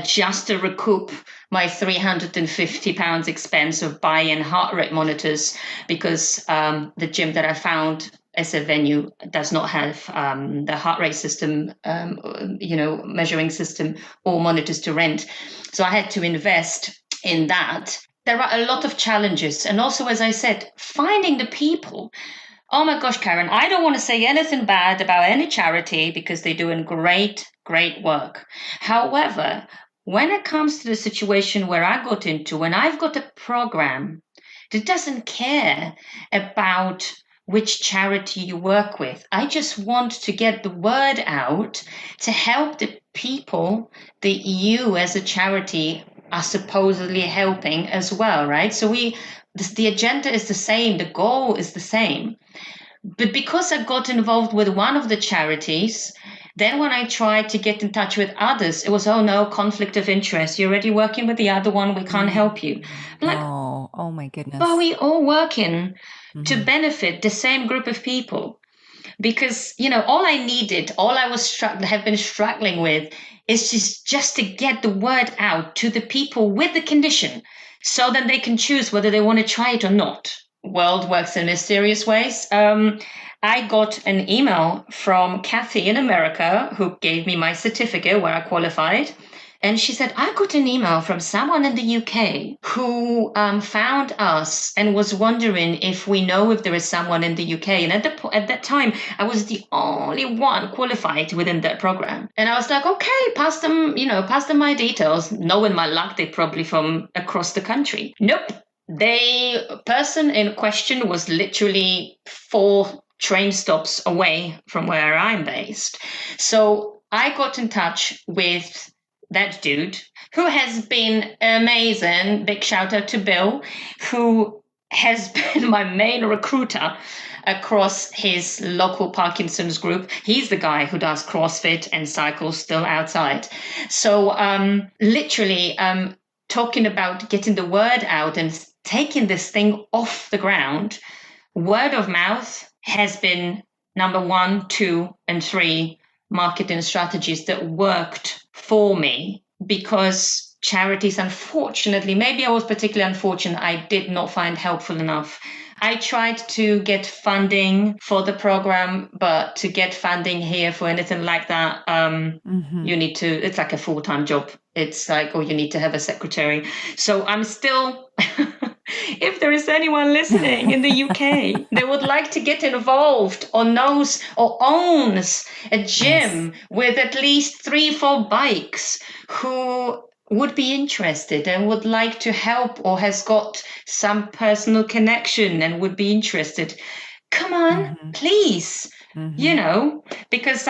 Speaker 2: just to recoup my £350 expense of buying heart rate monitors, because the gym that I found as a venue does not have the heart rate system, measuring system or monitors to rent. So I had to invest in that. There are a lot of challenges. And also, as I said, finding the people. Oh my gosh, Karen, I don't want to say anything bad about any charity because they're doing great work. However, when it comes to the situation where I got into, when I've got a program that doesn't care about which charity you work with, I just want to get the word out to help the people that you as a charity are supposedly helping as well, right? So the agenda is the same, the goal is the same. But because I got involved with one of the charities, then when I tried to get in touch with others, it was, oh no, conflict of interest. You're already working with the other one. We can't help you.
Speaker 1: Oh my goodness.
Speaker 2: But we all working to benefit the same group of people. Because, all I have been struggling with is just to get the word out to the people with the condition so that they can choose whether they want to try it or not. World works in mysterious ways. I got an email from Kathy in America, who gave me my certificate where I qualified. And she said, I got an email from someone in the UK who found us and was wondering if we know if there is someone in the UK. And at that time, I was the only one qualified within that program. And I was like, okay, pass them my details. Knowing my luck, they're probably from across the country. Nope. The person in question was literally 4 train stops away from where I'm based. So I got in touch with that dude who has been amazing. Big shout out to Bill, who has been my main recruiter across his local Parkinson's group. He's the guy who does CrossFit and cycles still outside. So literally talking about getting the word out and taking this thing off the ground, word of mouth has been number 1, 2, and 3 marketing strategies that worked for me, because charities, unfortunately, maybe I was particularly unfortunate, I did not find helpful enough. I tried to get funding for the program, but to get funding here for anything like that, you need to, it's like a full-time job. It's like, you need to have a secretary. So I'm still, if there is anyone listening in the UK that would like to get involved or knows or owns a gym with at least 3-4 bikes, who would be interested and would like to help or has got some personal connection and would be interested, come on, please, because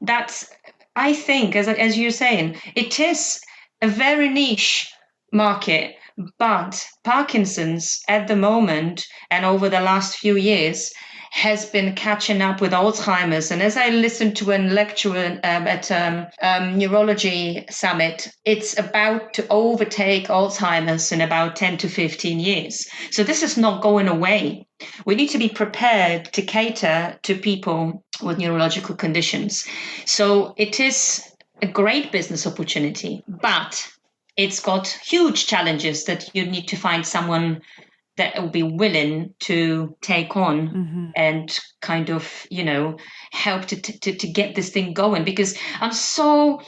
Speaker 2: that's, I think, as you're saying, it is a very niche market, but Parkinson's at the moment and over the last few years has been catching up with Alzheimer's. And as I listened to a lecture at neurology summit, it's about to overtake Alzheimer's in about 10 to 15 years. So this is not going away. We need to be prepared to cater to people with neurological conditions. So it is a great business opportunity, but it's got huge challenges that you need to find someone that will be willing to take on and kind of, help to get this thing going. Because I'm so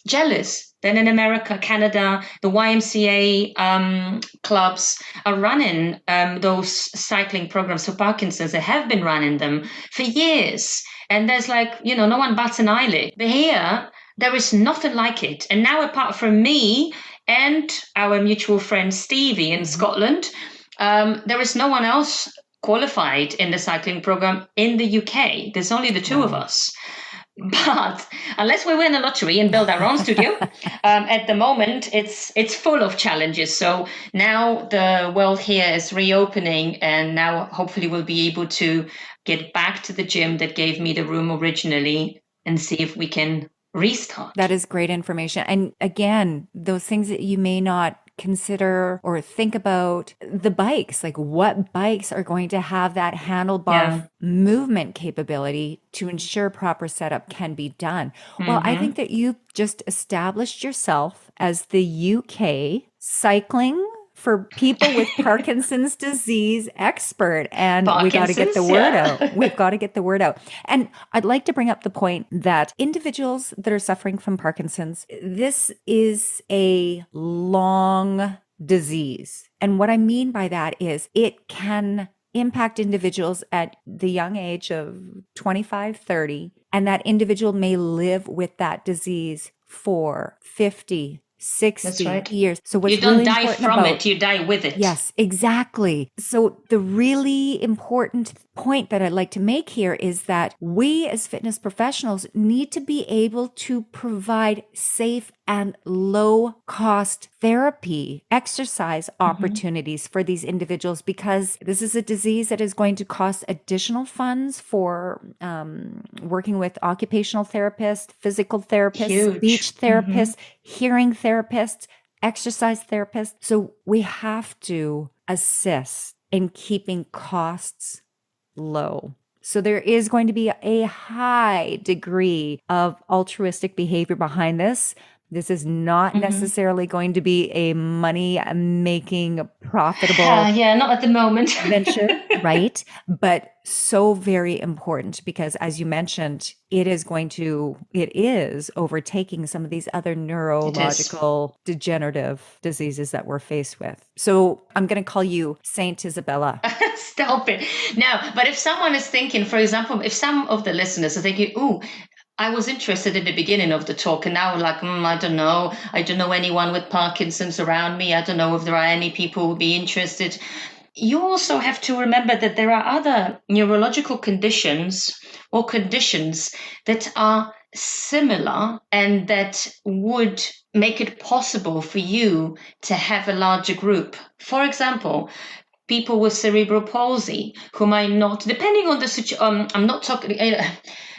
Speaker 2: jealous that in America, Canada, the YMCA clubs are running those cycling programs for Parkinson's. They have been running them for years. And there's no one bats an eyelid. But here, there is nothing like it. And now, apart from me and our mutual friend Stevie in Scotland, there is no one else qualified in the cycling program in the UK. There's only the two of us. But unless we win a lottery and build our own studio, at the moment, it's full of challenges. So now the world here is reopening, and now hopefully we'll be able to get back to the gym that gave me the room originally and see if we can restart.
Speaker 1: That is great information. And again, those things that you may not consider or think about, the bikes, like what bikes are going to have that handlebar movement capability to ensure proper setup can be done. Well, I think that you just established yourself as the UK cycling for people with Parkinson's disease expert. And we got to get the word out. We've got to get the word out. And I'd like to bring up the point that individuals that are suffering from Parkinson's, this is a long disease. And what I mean by that is it can impact individuals at the young age of 25, 30, and that individual may live with that disease for 50, 60 years. So what's
Speaker 2: you don't
Speaker 1: really
Speaker 2: die
Speaker 1: important
Speaker 2: from
Speaker 1: about
Speaker 2: it, you die with it.
Speaker 1: Yes, exactly. So the really important point that I'd like to make here is that we as fitness professionals need to be able to provide safe and low cost therapy, exercise opportunities for these individuals, because this is a disease that is going to cost additional funds for working with occupational therapists, physical therapists, speech therapists, hearing therapists, exercise therapists. So we have to assist in keeping costs low. So there is going to be a high degree of altruistic behavior behind this. This is not necessarily going to be a money-making, profitable
Speaker 2: not at the moment.
Speaker 1: venture, right? But so very important because, as you mentioned, it is overtaking some of these other neurological degenerative diseases that we're faced with. So I'm going to call you Saint Izabela.
Speaker 2: Stop it. No, but if someone is thinking, for example, if some of the listeners are thinking, I was interested at the beginning of the talk, and now I don't know. I don't know anyone with Parkinson's around me. I don't know if there are any people who would be interested. You also have to remember that there are other neurological conditions or conditions that are similar and that would make it possible for you to have a larger group. For example, people with cerebral palsy who might not, depending on the situation, I'm not talking,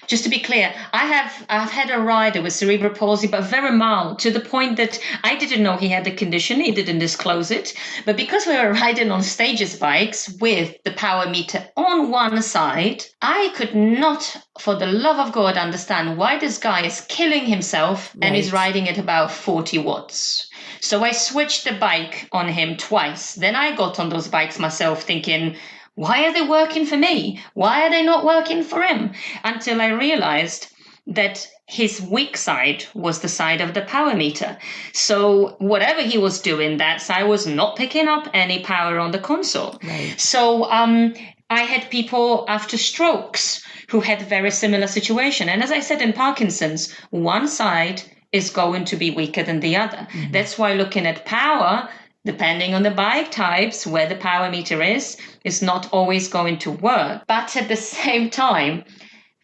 Speaker 2: Just to be clear, I've had a rider with cerebral palsy, but very mild, to the point that I didn't know he had the condition. He didn't disclose it. But because we were riding on stages bikes with the power meter on one side, I could not, for the love of God, understand why this guy is killing himself and is riding at about 40 watts. So I switched the bike on him twice. Then I got on those bikes myself thinking, why are they working for me? Why are they not working for him? Until I realized that his weak side was the side of the power meter. So whatever he was doing, that side was not picking up any power on the console.
Speaker 1: Right.
Speaker 2: So I had people after strokes who had very similar situation. And as I said, in Parkinson's, one side is going to be weaker than the other. Mm-hmm. That's why looking at power, depending on the bike types, where the power meter is not always going to work. But at the same time,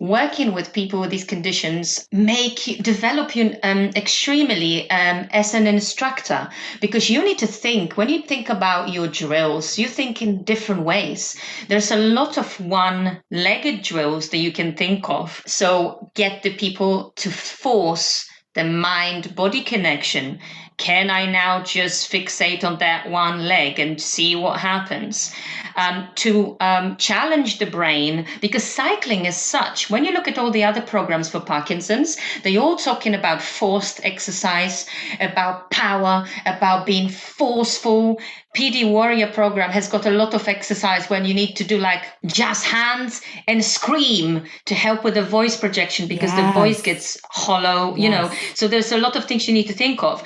Speaker 2: working with people with these conditions develop you extremely as an instructor, because you need to think, when you think about your drills, you think in different ways. There's a lot of one-legged drills that you can think of. So get the people to force the mind-body connection. Can I now just fixate on that one leg and see what happens? To challenge the brain, because cycling is such, when you look at all the other programs for Parkinson's, they're all talking about forced exercise, about power, about being forceful. PD Warrior program has got a lot of exercise when you need to do like just hands and scream to help with the voice projection, because the voice gets hollow, you know. So there's a lot of things you need to think of.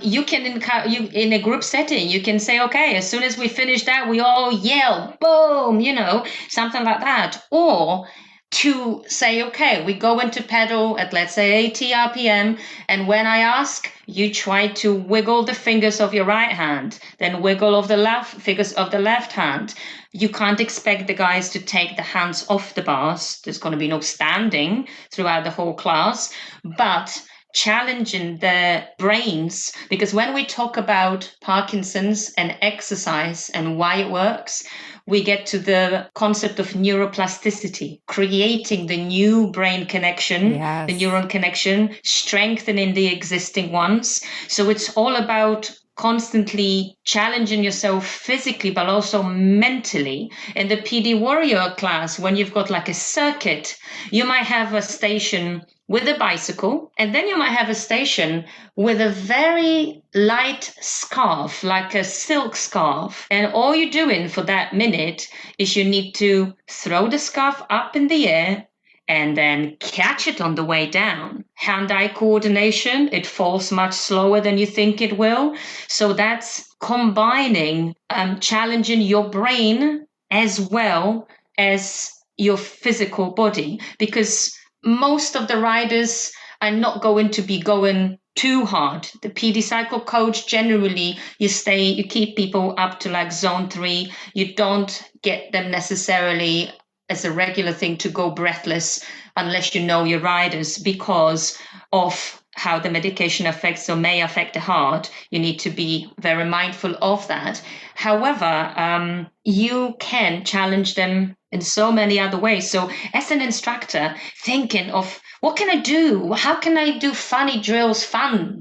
Speaker 2: You can in a group setting, you can say, okay, as soon as we finish that, we all yell, boom, you know, something like that. Or to say, okay, we go into pedal at, let's say, 80 RPM. And when I ask, you try to wiggle the fingers of your right hand, then wiggle of the fingers of the left hand. You can't expect the guys to take the hands off the bars. There's going to be no standing throughout the whole class, but challenging their brains, because when we talk about Parkinson's and exercise and why it works, we get to the concept of neuroplasticity, creating the new brain connection, the neuron connection, strengthening the existing ones. So it's all about constantly challenging yourself physically, but also mentally. In the PD Warrior class, when you've got like a circuit, you might have a station with a bicycle, and then you might have a station with a very light scarf, like a silk scarf. And all you're doing for that minute is you need to throw the scarf up in the air and then catch it on the way down. Hand-eye coordination, it falls much slower than you think it will. So that's combining, challenging your brain as well as your physical body, because most of the riders are not going to be going too hard. The PD cycle coach, generally, you keep people up to like zone 3. You don't get them necessarily as a regular thing to go breathless unless you know your riders, because of how the medication affects or may affect the heart. You need to be very mindful of that. However, you can challenge them in so many other ways. So as an instructor, thinking of what can I do? How can I do fun drills and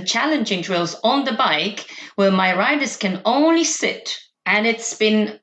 Speaker 2: challenging drills on the bike where my riders can only sit. And it's been,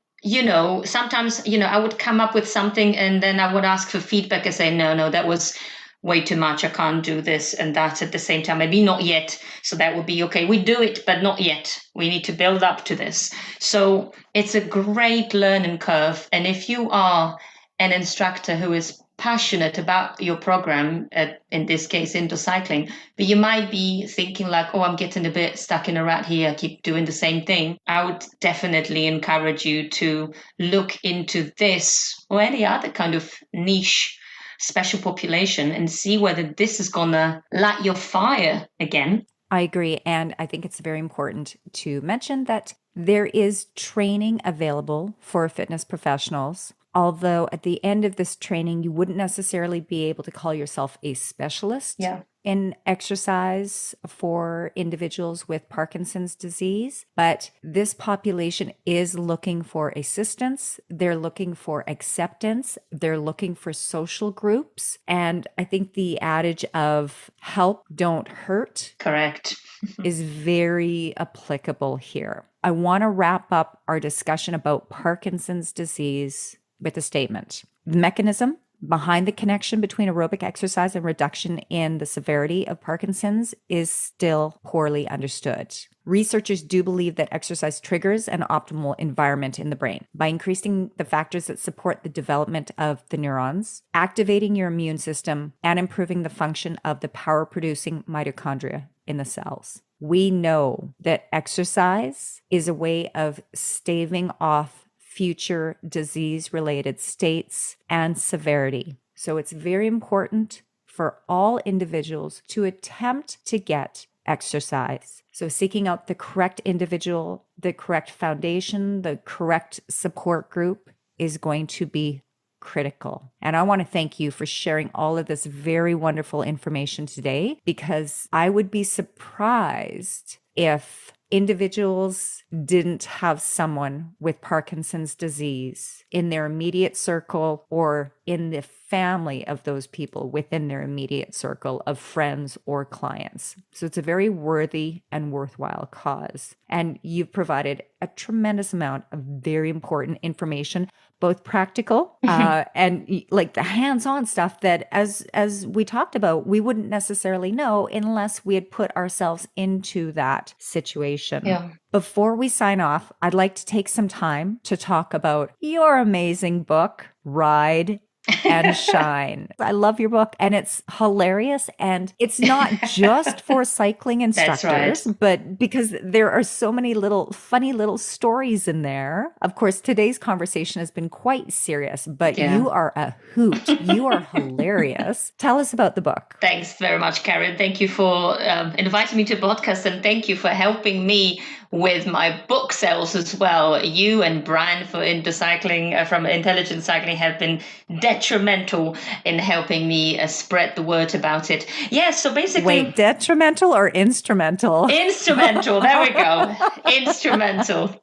Speaker 2: sometimes, I would come up with something and then I would ask for feedback and say, no, that was way too much. I can't do this and that at the same time. Maybe not yet. So that would be okay. We do it, but not yet. We need to build up to this. So it's a great learning curve. And if you are an instructor who is passionate about your program, in this case, indoor cycling, but you might be thinking like, oh, I'm getting a bit stuck in a rut here. I keep doing the same thing. I would definitely encourage you to look into this or any other kind of niche special population and see whether this is gonna light your fire again.
Speaker 1: I agree. And I think it's very important to mention that there is training available for fitness professionals although at the end of this training, you wouldn't necessarily be able to call yourself a specialist in exercise for individuals with Parkinson's disease. But this population is looking for assistance. They're looking for acceptance. They're looking for social groups. And I think the adage of help, don't hurt.
Speaker 2: Correct.
Speaker 1: Is very applicable here. I want to wrap up our discussion about Parkinson's disease with a statement. The mechanism behind the connection between aerobic exercise and reduction in the severity of Parkinson's is still poorly understood. Researchers do believe that exercise triggers an optimal environment in the brain by increasing the factors that support the development of the neurons, activating your immune system, and improving the function of the power-producing mitochondria in the cells. We know that exercise is a way of staving off future disease-related states and severity. So it's very important for all individuals to attempt to get exercise. So seeking out the correct individual, the correct foundation, the correct support group is going to be critical. And I want to thank you for sharing all of this very wonderful information today, because I would be surprised if individuals didn't have someone with Parkinson's disease in their immediate circle or in the family of those people within their immediate circle of friends or clients. So it's a very worthy and worthwhile cause. And you've provided a tremendous amount of very important information, both practical and like the hands-on stuff that, as we talked about, we wouldn't necessarily know unless we had put ourselves into that situation.
Speaker 2: Yeah.
Speaker 1: Before we sign off, I'd like to take some time to talk about your amazing book, Ride and Shine. I love your book, and it's hilarious, and it's not just for cycling instructors, but because there are so many funny little stories in there. Of course, today's conversation has been quite serious, but you are a hoot. You are hilarious. Tell us about the book.
Speaker 2: Thanks very much, Karen. Thank you for inviting me to the podcast, and thank you for helping me with my book sales as well. You and Brian from Intelligent Cycling have been detrimental in helping me spread the word about it. Yeah, so basically...
Speaker 1: Wait, detrimental or instrumental?
Speaker 2: Instrumental, there we go. Instrumental.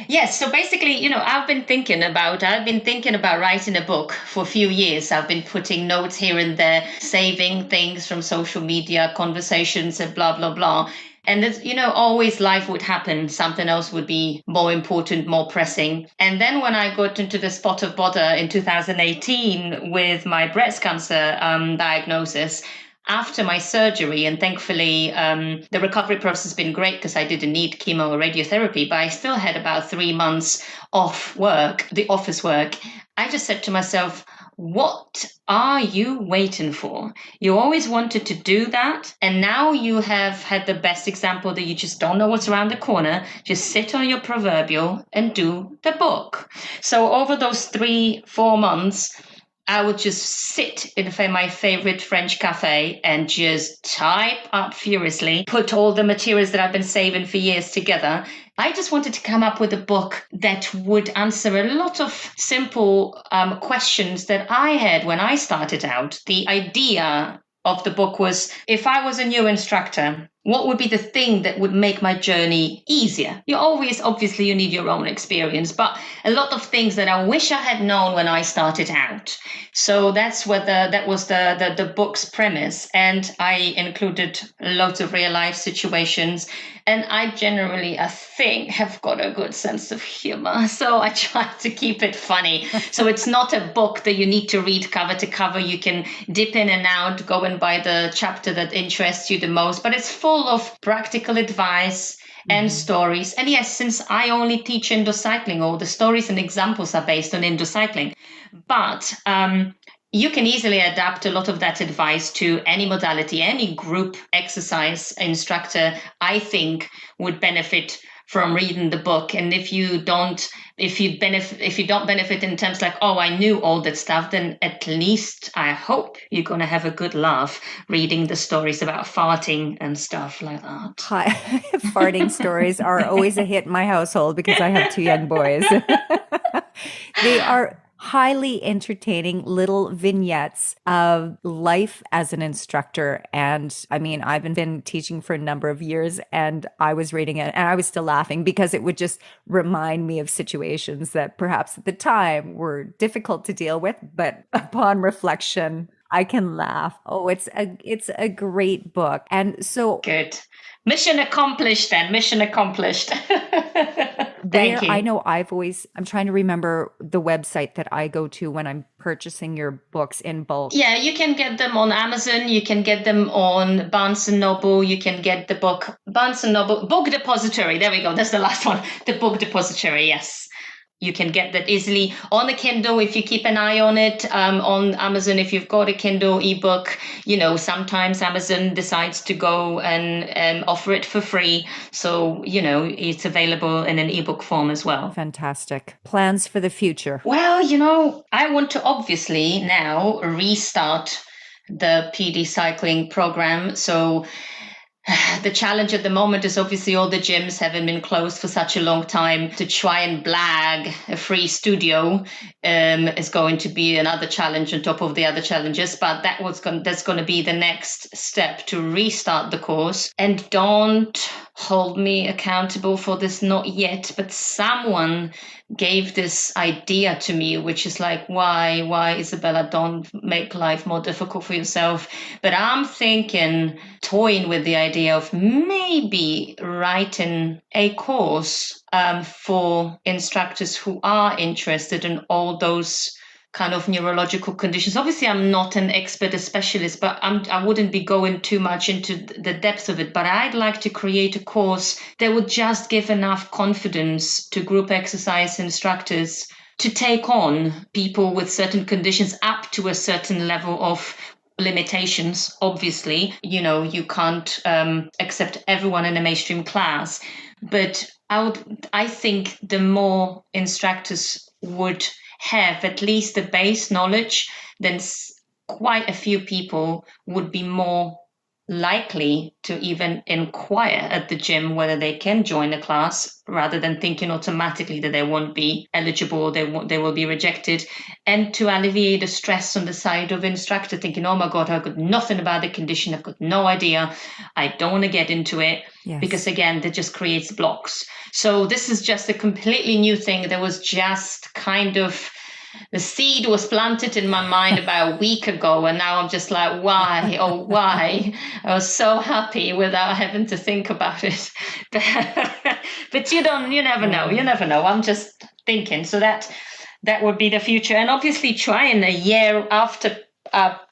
Speaker 2: Yes, so basically, I've been thinking about writing a book for a few years. I've been putting notes here and there, saving things from social media, conversations and blah, blah, blah. And there's, always life would happen. Something else would be more important, more pressing. And then when I got into the spot of bother in 2018 with my breast cancer diagnosis, after my surgery, and thankfully the recovery process has been great because I didn't need chemo or radiotherapy, but I still had about 3 months off work, the office work. I just said to myself, what are you waiting for? You always wanted to do that, and now you have had the best example that you just don't know what's around the corner. Just sit on your proverbial and do the book. So over those 3-4 months, I would just sit in my favorite French cafe and just type up furiously, put all the materials that I've been saving for years together. I just wanted to come up with a book that would answer a lot of simple questions that I had when I started out. The idea of the book was, if I was a new instructor, what would be the thing that would make my journey easier? Obviously you need your own experience, but a lot of things that I wish I had known when I started out. So that was the book's premise. And I included lots of real life situations. And I generally, I think, have got a good sense of humor. So I try to keep it funny. So it's not a book that you need to read cover to cover. You can dip in and out, go and buy the chapter that interests you the most. But it's full of practical advice and stories. And yes, since I only teach indoor cycling, all the stories and examples are based on indoor cycling. But you can easily adapt a lot of that advice to any modality, any group exercise instructor, I think, would benefit from reading the book. And if you don't benefit in terms like, oh, I knew all that stuff, then at least I hope you're going to have a good laugh reading the stories about farting and stuff like that.
Speaker 1: Farting stories are always a hit in my household because I have 2 young boys. They are highly entertaining little vignettes of life as an instructor. And I mean, I've been teaching for a number of years and I was reading it and I was still laughing because it would just remind me of situations that perhaps at the time were difficult to deal with, but upon reflection, I can laugh. Oh, it's a great book. And so
Speaker 2: Good. Mission accomplished then. Mission accomplished. Thank
Speaker 1: I
Speaker 2: you.
Speaker 1: know I'm trying to remember the website that I go to when I'm purchasing your books in bulk.
Speaker 2: Yeah, you can get them on Amazon. You can get them on Barnes and Noble. You can get the book Barnes and Noble Book Depository. There we go. That's the last one. The Book Depository. Yes. You can get that easily on a Kindle if you keep an eye on it, on Amazon. If you've got a Kindle ebook, sometimes Amazon decides to go and offer it for free. So, it's available in an ebook form as well.
Speaker 1: Fantastic. Plans for the future.
Speaker 2: Well, I want to obviously now restart the PD cycling program. So the challenge at the moment is obviously all the gyms haven't been closed for such a long time. To try and blag a free studio is going to be another challenge on top of the other challenges. But that's going to be the next step to restart the course. And don't hold me accountable for this, not yet, but someone gave this idea to me, which is like, why, Izabela, don't make life more difficult for yourself. But I'm toying with the idea of maybe writing a course for instructors who are interested in all those kind of neurological conditions. Obviously, I'm not an expert, a specialist, but I wouldn't be going too much into the depths of it. But I'd like to create a course that would just give enough confidence to group exercise instructors to take on people with certain conditions up to a certain level of limitations. Obviously, you can't accept everyone in a mainstream class, but I think the more instructors would have at least the base knowledge, then quite a few people would be more likely to even inquire at the gym whether they can join a class, rather than thinking automatically that they won't be eligible or they will be rejected, and to alleviate the stress on the side of instructor thinking, oh my God, I've got nothing about the condition, I've got no idea, I don't want to get into it. Yes. Because again, that just creates blocks. So this is just a completely new thing that was just kind of, the seed was planted in my mind about a week ago, and now I'm just like, why? Oh, why? I was so happy without having to think about it. But you never know. You never know. I'm just thinking. So that would be the future. And obviously trying a year after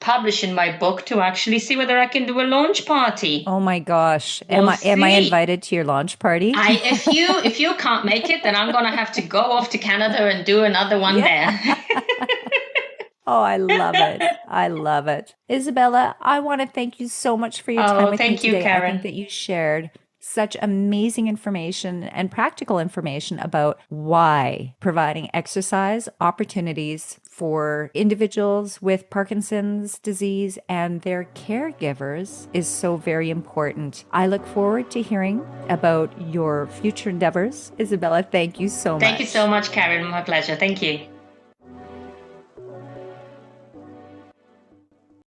Speaker 2: publishing my book to actually see whether I can do a launch party.
Speaker 1: Oh my gosh. Am I invited to your launch party?
Speaker 2: If you can't make it, then I'm going to have to go off to Canada and do another one there.
Speaker 1: Oh, I love it. I love it. Izabela, I want to thank you so much for your time with me today.
Speaker 2: Thank you, Karen.
Speaker 1: I think that you shared such amazing information and practical information about why providing exercise opportunities for individuals with Parkinson's disease and their caregivers is so very important. I look forward to hearing about your future endeavors. Izabela, thank you so much.
Speaker 2: Thank you so much, Karen. My pleasure. Thank you.